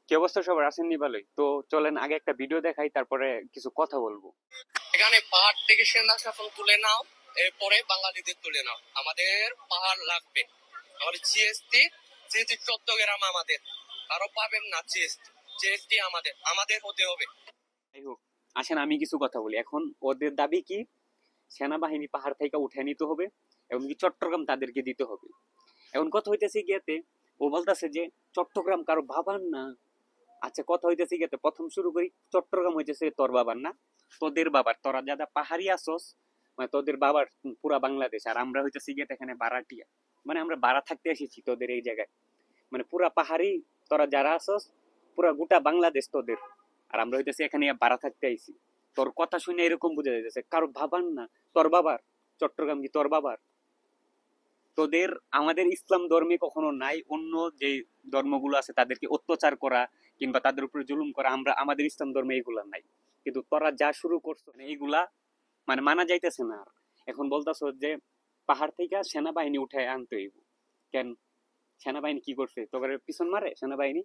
কি অবস্থা সবার, আছেন নি ভালোই? তো চলেন আগে একটা ভিডিও দেখাই, তারপরে কিছু কথা বলবো। এখানে পাহাড় থেকে সেনা শাসন তুলে নাও, এরপরে বাঙালিদের তুলে নাও। আমাদের পাহাড় লাগবে, আমাদের জিএসটি যেহেতু চট্টগ্রাম আমাদের, আরো পাবেন না জিএসটি। জিএসটি আমাদের আমাদের হতে হবে। যাই হোক, আসেন আমি কিছু কথা বলি। এখন ওদের দাবি কি, সেনাবাহিনী পাহাড় থেকে উঠে নিতে হবে এবং কি চট্টগ্রাম তাদেরকে দিতে হবে। এখন কথা হইতেছে গিয়েতে, ও বলতেছে যে চট্টগ্রাম কারো বাবার না। আচ্ছা, কথা হইতেছে গিয়েতে প্রথম শুরু করি, চট্টগ্রাম হইতেছে তোর বাবার না, তোদের বাবার। তোরা যারা পাহাড়ি আসস, মানে তোদের বাবার পুরা বাংলাদেশ, আর আমরা হইতেছি গিয়ে এখানে বারাটিয়া, মানে আমরা বাড়া থাকতে এসেছি তোদের এই জায়গায়। মানে পুরা পাহাড়ি তোরা যারা আসস, পুরা গোটা বাংলাদেশ তোদের, আর আমরা হইতেছি এখানে বাড়া থাকতে আইছি। তোর কথা শুনে এরকম বোঝা যাইতেছে কারো বাবার না, তোর বাবার। চট্টগ্রাম কি তোর বাবার? তোদের আমাদের ইসলাম ধর্মে কখনো নাই অন্য যে ধর্মগুলো আছে তাদেরকে অত্যাচার করা কিংবা তাদের উপরে জুলুম করা, আমরা আমাদের ইসলাম ধর্মে এগুলা নাই। কিন্তু তোরা যা শুরু করছো মানে এইগুলা মানে মানা যাইতেছে না। আর এখন বলতেছো যে পাহাড় থেকে সেনাবাহিনী উঠে আনতে হইব। কেন? সেনাবাহিনী কি করছে? তোদের পিছন মারে সেনাবাহিনী?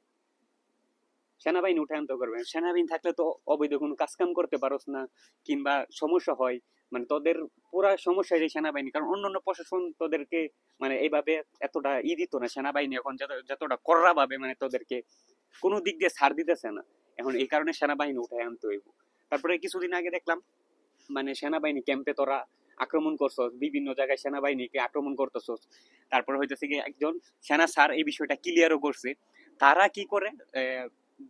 সেনাবাহিনী উঠে আনতে করবে? সেনাবাহিনী থাকলে তো অবৈধ কোনো কাজ কাম করতে পারোস না, কিংবা সমস্যা হয়। মানে তোদের পুরা সমস্যা এই সেনাবাহিনী, কারণ অন্যান্য প্রশাসন তোদেরকে মানে এইভাবে এতটা দিত না। সেনাবাহিনী এখন যতটা কররা ভাবে মানে তোদেরকে কোনো দিক দিয়ে ছাড় দিতেছে না। এখন এই কারণে সেনাবাহিনী উঠে আনতে হইব। তারপরে কিছুদিন আগে দেখলাম মানে সেনাবাহিনী ক্যাম্পে তোরা আক্রমণ করছো, বিভিন্ন জায়গায় সেনাবাহিনীকে আক্রমণ করতেছো। তারপরে হইতেছে কি একজন সেনা স্যার এই বিষয়টা ক্লিয়ারও করছে। তারা কি করে,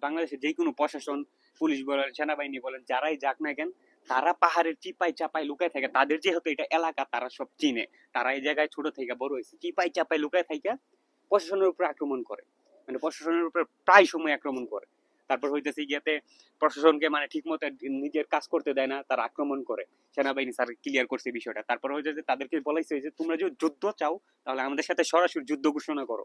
বাংলাদেশের যে কোনো প্রশাসন, পুলিশ বলেন সেনাবাহিনী বলেন যারাই যাক না কেন, তারা পাহাড়ের চিপাই চাপাই লুকায় থাকে। তাদের যেহেতু এটা এলাকা তারা সব চিনে, তারা এই জায়গায় ছোট থেকে বড় হয়েছে, চিপাই চাপাই লুকায় থাকে প্রশাসনের উপর আক্রমণ করে। মানে প্রশাসনের উপর প্রায় সময় আক্রমণ করে। তারপর হইতেছে গিয়াতে প্রশাসনকে মানে ঠিক মতো নিজের কাজ করতে দেয় না, তারা আক্রমণ করে। সেনাবাহিনী স্যার ক্লিয়ার করছে বিষয়টা। তারপর হয়েছে যে তাদেরকে বলাইছে যে তোমরা যদি যুদ্ধ চাও তাহলে আমাদের সাথে সরাসরি যুদ্ধ ঘোষণা করো।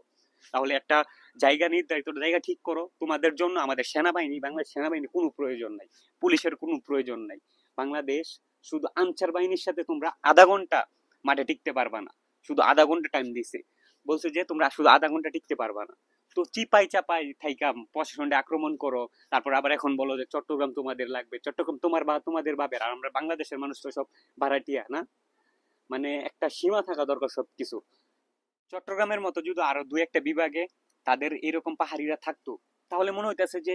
তাহলে একটা জায়গা নির্ধারিত জায়গা ঠিক করো, তোমাদের জন্য আমাদের সেনাবাহিনী, বাংলাদেশ সেনাবাহিনীর কোনো প্রয়োজন নাই, পুলিশের কোনো প্রয়োজন নাই। বাংলাদেশ শুধু আনসার বাহিনীর সাথে তোমরা আধা ঘন্টা মাঠে টিকতে পারবা না। শুধু আধা ঘন্টা টাইম দিছে, বলছে যে তোমরা শুধু আধা ঘন্টা টিকতে পারবা না। তো চিপাই চাপাই থাইকা প্রশাসনটা আক্রমণ করো। তারপর আবার এখন বলো যে চট্টগ্রাম তোমাদের লাগবে, চট্টগ্রাম তোমার বা তোমাদের বাবের, আর আমরা বাংলাদেশের মানুষ তো সব ভাড়াটিয়া না। মানে একটা সীমা থাকা দরকার সবকিছু। চট্টগ্রামের মতো যদি আরো দু একটা বিভাগে তাদের এরকম পাহাড়িরা থাকতো, তাহলে মনে হইতেছে যে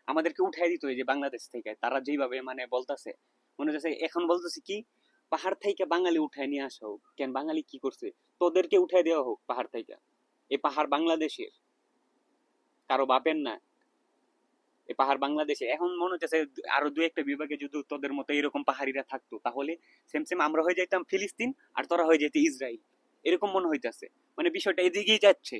আমাদেরকে উঠাই দিত। এই যে বাংলাদেশ থেকে তারা যেভাবে মানে বলতেছে, মনে হচ্ছে এখন বলতেছে কি পাহাড় থেকে বাঙালি উঠায় নিয়ে আসা হোক। কেন? বাঙালি কি করছে? তোদেরকে উঠাই দেওয়া হোক পাহাড় থেকে। এই পাহাড় বাংলাদেশের, কারো বাপের না। এই পাহাড় বাংলাদেশে। এখন মনে হচ্ছে আরো দু একটা বিভাগে যদি তোদের মতো এরকম পাহাড়িরা থাকতো, তাহলে সেম সেম আমরা হয়ে যেতাম ফিলিস্তিন আর তোরা হয়ে যেত ইসরায়েল। এরকম মনে হইতেছে। মানে বিষয়টা এদিকেই যাচ্ছে।